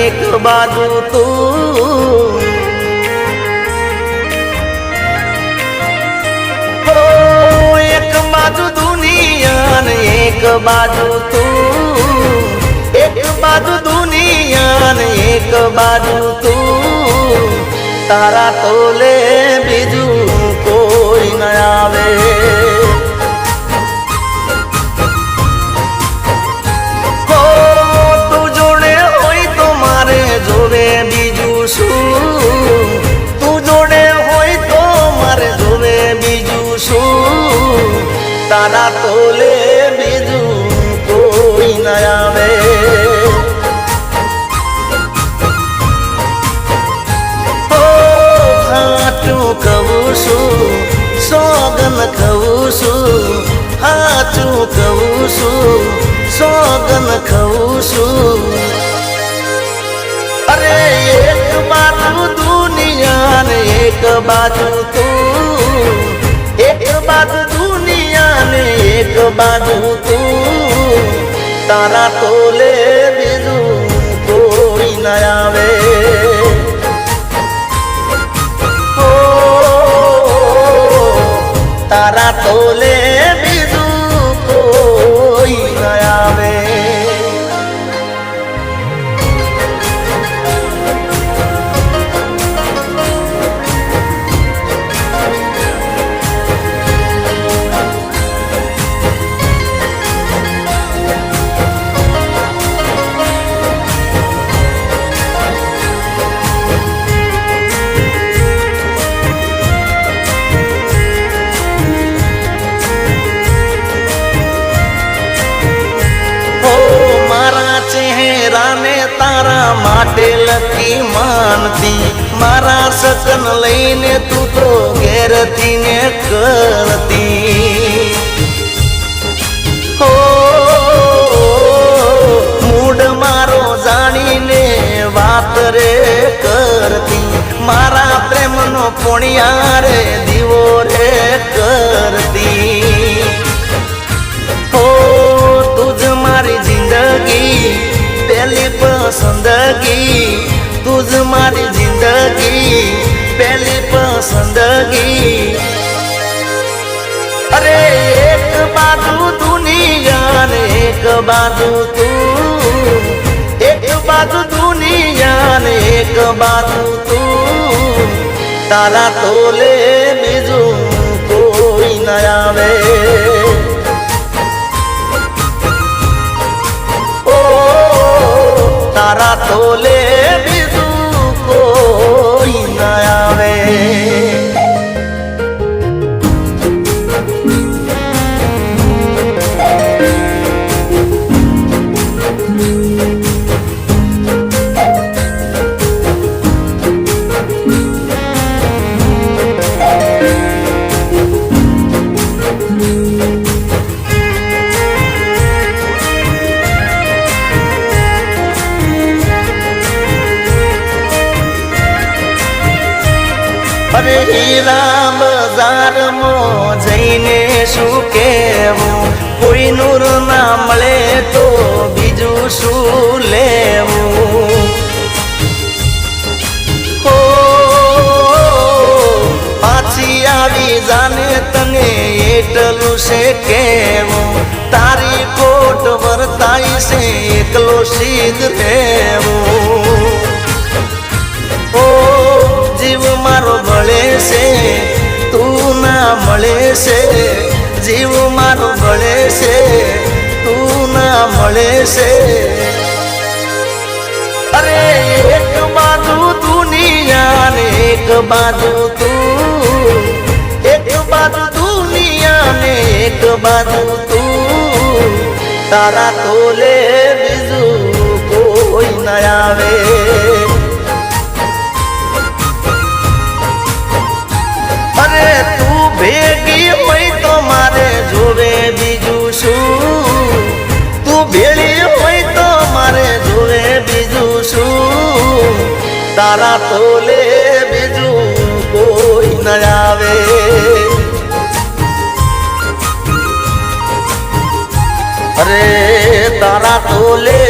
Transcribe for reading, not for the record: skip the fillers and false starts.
એક બાજુ તું, એક બાજુ દુનિયા ને એક બાજુ તું, એક બાજુ દુનિયા ને એક બાજુ તું, તારા તોલે બીજું કોઈ ન આવે. તું જોડે હોય તો મારે જોવે બીજું શું, તું જોડે હોય તો મારે જોવે બીજું શું, તારા તોલે બીજું કોઈ ન આવે. હાચું કહું છું, સોગન ખાઉં છું, હાચું કહું છું, સોગન ખાઉં છું. અરે એક બાજુ દુનિયા ને એક બાજુ તું, એક બાજુ દુનિયા ને એક બાજુ તું, તારા તોલે બીજું કોઈ ન આવે. તારા તોલે બીજું કોઈ ન આવે. ચહેરાને તારા માટે લકી માનતી, મારા સકન લઈને તું તો ઘેરથી ને કરતી. હો મૂડ મારો જાણીને વાત રે કરતી, મારા પ્રેમનો પોણિયા રે દીવો રે કરતી. હો તુજ મારી જિંદગી પહેલી પસંદગી, તુજ મારી જિંદગી પહેલી પસંદગી. અરે એક બાજુ દુનિયા ને એક બાજુ તું, એક બાજુ દુનિયા ને એક બાજુ તું, તારા તોલે બીજું કોઈ ન આવે. તારા તોલે બીજું કોઈ ન આવે. અરે હીરા બજારમાં જઈને શું કહેવું, કોઈ નૂર ના મળે તો બીજું શું લેવું. હો પાછી આવી જાને તને એટલું છે કહેવું, તારી કોટ વર્તાય છે એકલો સીધ રહેવું. જીવ મારો ભળે છે તું ના મળે છે, જીવ મારો ભળે છે તું ના મળે છે. અરે એક બાજુ દુનિયા ને એક બાજુ તું, એક બાજુ દુનિયા ને એક બાજુ તું, તારા તોલે બીજું કોઈ ન આવે. અરે તું ભેગી હોય તો મારે જોવે બીજું શું, તું ભેળી હોય તો મારે જોવે બીજું શું, તારા તોલે બીજું કોઈ ન આવે. અરે તારા તોલે